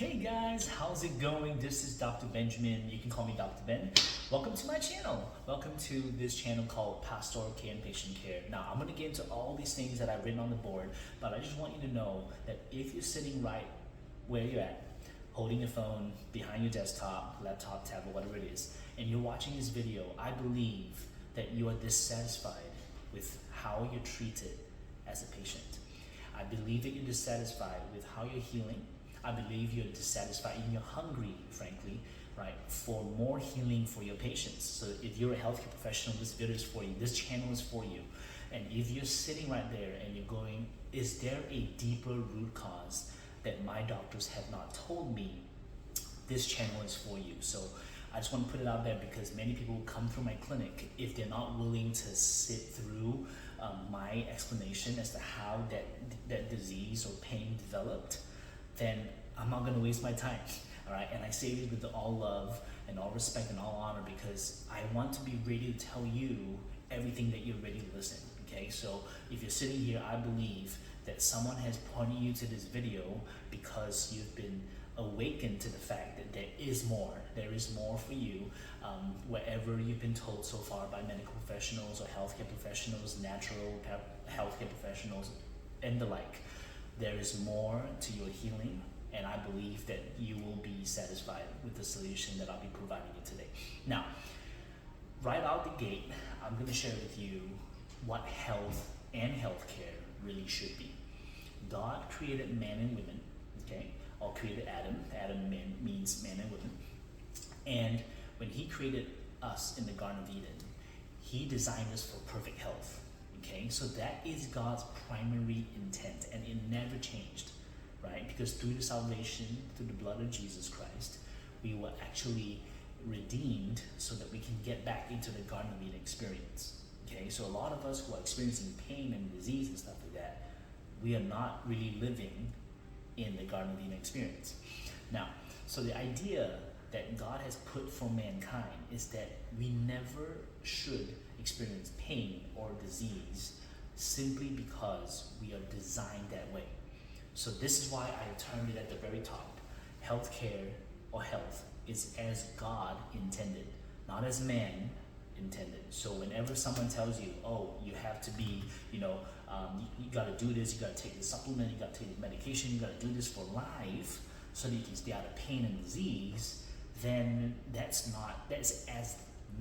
Hey guys, how's it going? This is Dr. Benjamin. You can call me Dr. Ben. Welcome to my channel. Welcome to this channel called Pastoral Care and Patient Care. Now, I'm going to get into all these things that I've written on the board, but I just want you to know that if you're sitting right where you're at, holding your phone behind your desktop, laptop, tablet, whatever it is, and you're watching this video, I believe that you are dissatisfied with how you're treated as a patient. I believe that you're dissatisfied with how you're healing. I believe you're dissatisfied and you're hungry, frankly, right, for more healing for your patients. So if you're a healthcare professional, this video is for you. This channel is for you. And if you're sitting right there and you're going, is there a deeper root cause that my doctors have not told me? This channel is for you. So I just want to put it out there because many people come through my clinic. If they're not willing to sit through my explanation as to how that disease or pain developed, then I'm not going to waste my time, all right? And I say this with all love and all respect and all honor because I want to be ready to tell you everything that you're ready to listen, okay? So if you're sitting here, I believe that someone has pointed you to this video because you've been awakened to the fact that there is more for you, wherever you've been told so far by medical professionals or healthcare professionals, natural healthcare professionals, and the like. There is more to your healing, and I believe that you will be satisfied with the solution that I'll be providing you today. Now, right out the gate, I'm going to share with you what health and healthcare really should be. God created man and women, okay? Or created Adam. Adam means man and women. And when he created us in the Garden of Eden, he designed us for perfect health. Okay, so that is God's primary intent, and it never changed, right? Because through the salvation, through the blood of Jesus Christ, we were actually redeemed so that we can get back into the Garden of Eden experience. Okay, so a lot of us who are experiencing pain and disease and stuff like that, we are not really living in the Garden of Eden experience. Now, so the idea that God has put for mankind is that we never should experience pain or disease simply because we are designed that way. So this is why I termed it at the very top. Healthcare or health is as God intended, not as man intended. So whenever someone tells you, oh, you have to be, you got to do this, you got to take this supplement, you got to take this medication, you got to do this for life so that you can stay out of pain and disease, then that's as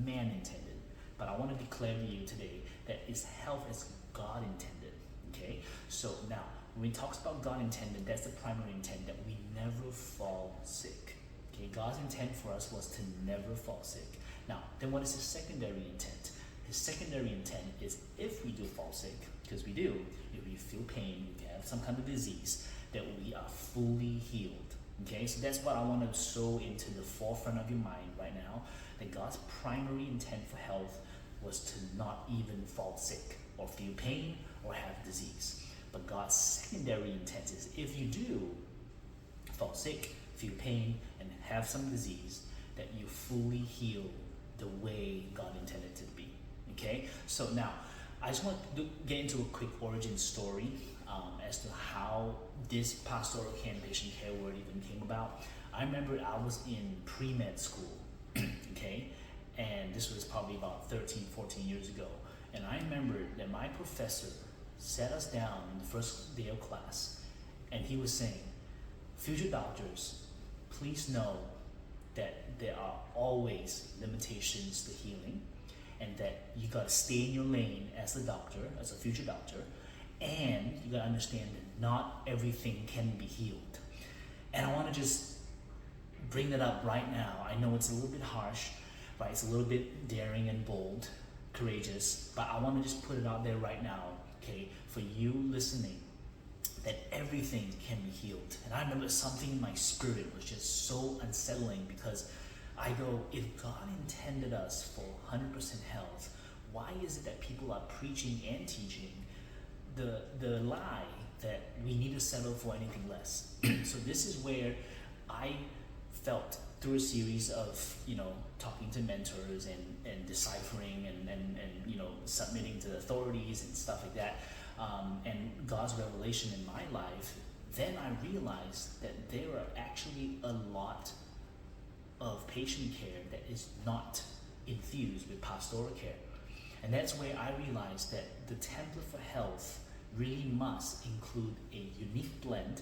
man intended. But I want to declare to you today that it's health as God intended, okay? So now, when we talk about God intended, that's the primary intent, that we never fall sick, okay? God's intent for us was to never fall sick. Now, then what is his secondary intent? His secondary intent is if we do fall sick, because we do, if we feel pain, we have some kind of disease, that we are fully healed, okay? So that's what I want to sow into the forefront of your mind right now, that God's primary intent for health was to not even fall sick or feel pain or have disease. But God's secondary intent is if you do fall sick, feel pain, and have some disease, that you fully heal the way God intended it to be, okay? So now, I just want to get into a quick origin story as to how this pastoral care and patient care word even came about. I remember I was in pre-med school, okay? And this was probably about 13, 14 years ago. And I remember that my professor sat us down in the first day of class, and he was saying, future doctors, please know that there are always limitations to healing, and that you gotta stay in your lane as a doctor, as a future doctor, and you gotta understand that not everything can be healed. And I wanna just bring that up right now. I know it's a little bit harsh, right? It's a little bit daring and bold, courageous, but I want to just put it out there right now, okay, for you listening, that everything can be healed. And I remember something in my spirit was just so unsettling because I go, if God intended us for 100% health, why is it that people are preaching and teaching the lie that we need to settle for anything less? So this is where I felt through a series of, talking to mentors and deciphering and submitting to the authorities and stuff like that, and God's revelation in my life, then I realized that there are actually a lot of patient care that is not infused with pastoral care. And that's where I realized that the template for health really must include a unique blend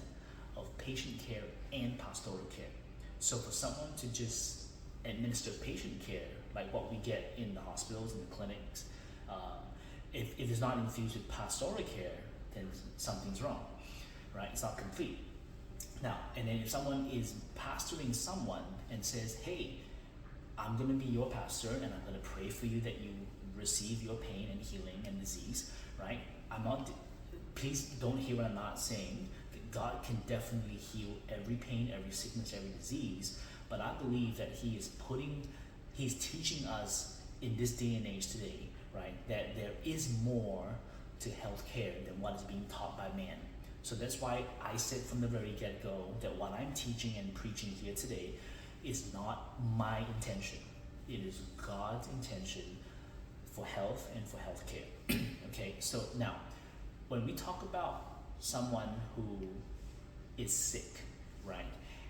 of patient care and pastoral care. So for someone to just administer patient care, like what we get in the hospitals and the clinics, if it's not infused with pastoral care, then something's wrong, right? It's not complete. Now, and then if someone is pastoring someone and says, hey, I'm going to be your pastor and I'm going to pray for you that you receive your pain and healing and disease, right? Please don't hear what I'm not saying. God can definitely heal every pain, every sickness, every disease, but I believe that He's teaching us in this day and age today, right, that there is more to healthcare than what is being taught by man. So that's why I said from the very get-go that what I'm teaching and preaching here today is not my intention. It is God's intention for health and for healthcare. Okay, so now, when we talk about someone who is sick, right,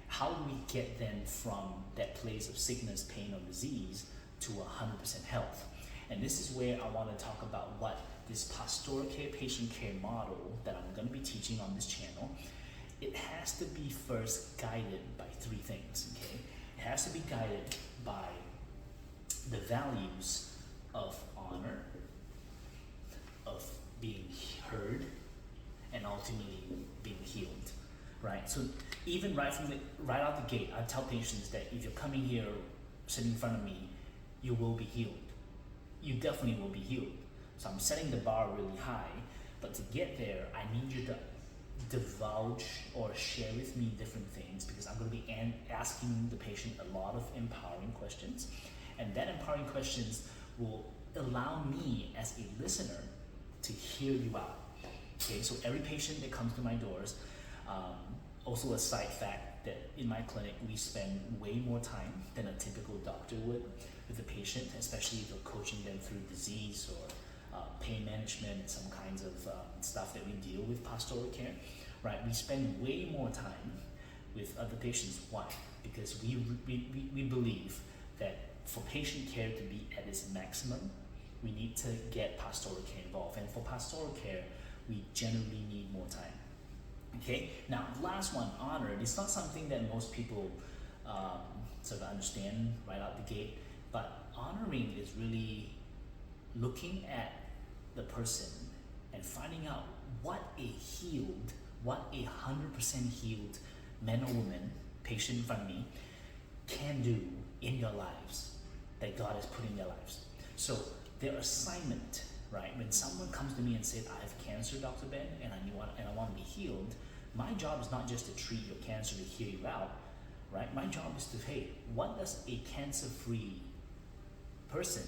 how do we get them from that place of sickness, pain, or disease to 100% health? And this is where I want to talk about what this pastoral care, patient care model that I'm going to be teaching on this channel, it has to be first guided by three things, okay? It has to be guided by the values of honor, of being heard, and ultimately being healed, right? So even right out the gate, I tell patients that if you're coming here, sitting in front of me, you will be healed. You definitely will be healed. So I'm setting the bar really high, but to get there, I need you to divulge or share with me different things, because I'm going to be asking the patient a lot of empowering questions, and that empowering questions will allow me as a listener to hear you out. Okay, so every patient that comes to my doors, also a side fact that in my clinic we spend way more time than a typical doctor would with the patient, especially if you're coaching them through disease or pain management and some kinds of stuff that we deal with pastoral care, right? We spend way more time with other patients. Why? Because we believe that for patient care to be at its maximum, we need to get pastoral care involved. And for pastoral care, we generally need more time. Okay, now the last one, honor. It's not something that most people sort of understand right out the gate, but honoring is really looking at the person and finding out what a 100% healed man or woman, patient in front of me, can do in your lives, that God has put in their lives. So their assignment, right? When someone comes to me and says, I have cancer, Dr. Ben, and I want to be healed, my job is not just to treat your cancer, to hear you out, right? My job is to, hey, what does a cancer-free person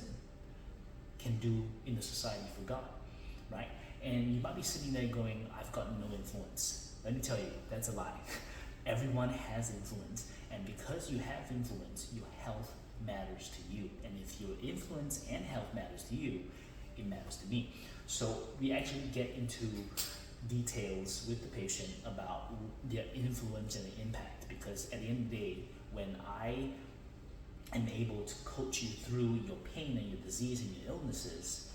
can do in the society for God, right? And you might be sitting there going, I've got no influence. Let me tell you, that's a lie. Everyone has influence, and because you have influence, your health matters to you. And if your influence and health matters to you, it matters to me. So we actually get into details with the patient about their influence and the impact, because at the end of the day, when I am able to coach you through your pain and your disease and your illnesses,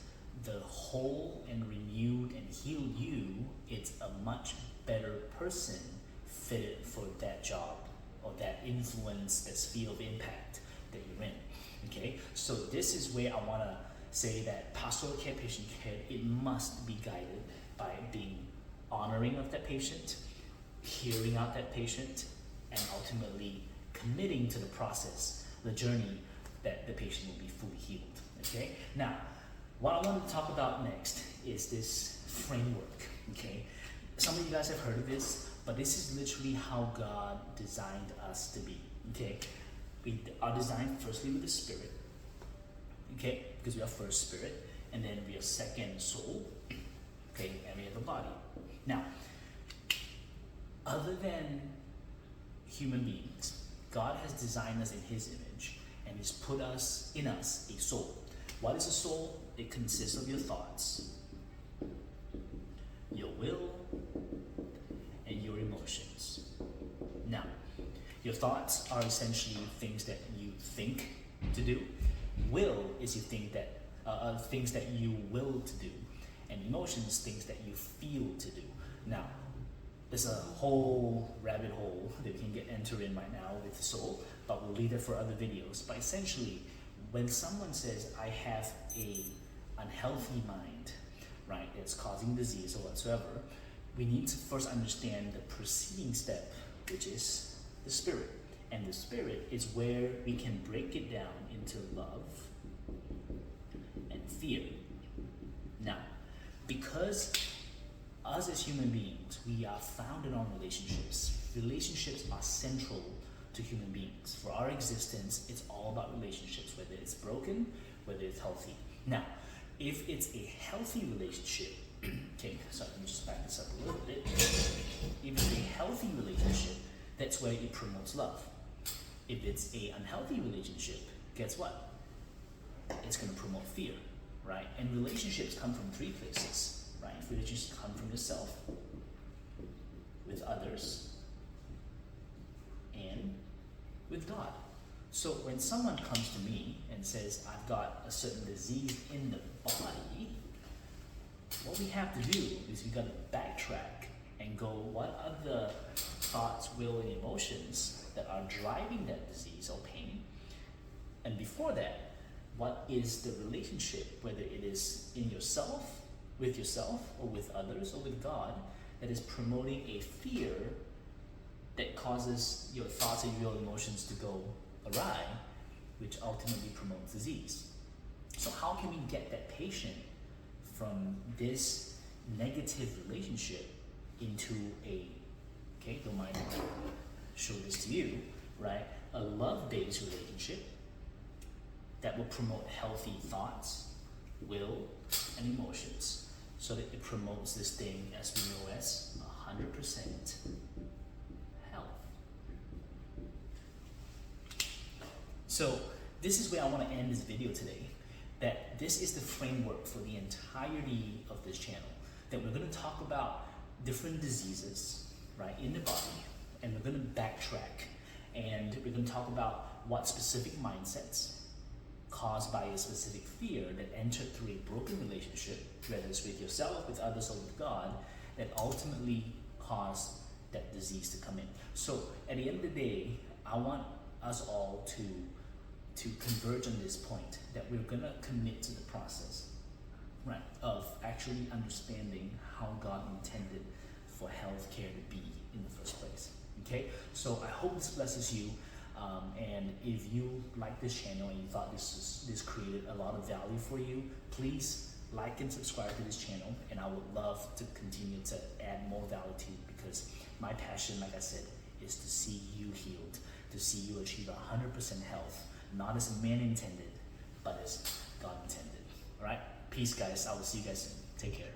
the whole and renewed and healed you, it's a much better person fitted for that job or that influence, that sphere of impact that you're in. Okay, so this is where I want to say that pastoral care, patient care, it must be guided by being honoring of that patient, hearing out that patient, and ultimately committing to the process, the journey, that the patient will be fully healed. Okay, now what I want to talk about next is this framework. Okay, some of you guys have heard of this, but this is literally how God designed us to be. Okay, we are designed firstly with the spirit, okay, because we are first spirit, and then we are second soul, okay, and we have a body. Now, other than human beings, God has designed us in His image, and He's put in us a soul. What is a soul? It consists of your thoughts, your will, and your emotions. Your thoughts are essentially things that you think to do. Will is you think that things that you will to do, and emotions things that you feel to do. Now, there's a whole rabbit hole that we can get enter in right now with soul, but we'll leave it for other videos. But essentially, when someone says, I have a unhealthy mind, right, that's causing disease or whatsoever, we need to first understand the preceding step, which is the spirit. And the spirit is where we can break it down into love and fear. Now, because us as human beings, we are founded on relationships. Relationships are central to human beings. For our existence, it's all about relationships, whether it's broken, whether it's healthy. Now, if it's a healthy relationship, okay, so let me just back this up a little bit. If it's a healthy relationship, that's where it promotes love. If it's an unhealthy relationship, guess what? It's going to promote fear, right? And relationships come from three places, right? Relationships come from yourself, with others, and with God. So when someone comes to me and says, I've got a certain disease in the body, what we have to do is we got to backtrack and go, what are the thoughts, will, and emotions that are driving that disease or pain? And before that, what is the relationship, whether it is in yourself, or with others, or with God, that is promoting a fear that causes your thoughts and your emotions to go awry, which ultimately promotes disease. So how can we get that patient from this negative relationship into a, okay, don't mind if I show this to you, right? A love-based relationship that will promote healthy thoughts, will, and emotions, so that it promotes this thing as we know as 100% health. So this is where I want to end this video today, that this is the framework for the entirety of this channel, that we're going to talk about different diseases, right, in the body, and we're going to backtrack, and we're going to talk about what specific mindsets caused by a specific fear that entered through a broken relationship, whether it's with yourself, with others, or with God, that ultimately caused that disease to come in. So at the end of the day, I want us all to converge on this point, that we're gonna commit to the process, right, of actually understanding how God intended for healthcare to be in the first place. Okay, so I hope this blesses you. And if you like this channel and you thought this created a lot of value for you, please like and subscribe to this channel, and I would love to continue to add more value to you, because my passion, like I said, is to see you healed, to see you achieve 100% health, not as man intended, but as God intended. All right, peace, guys. I will see you guys soon. Take care.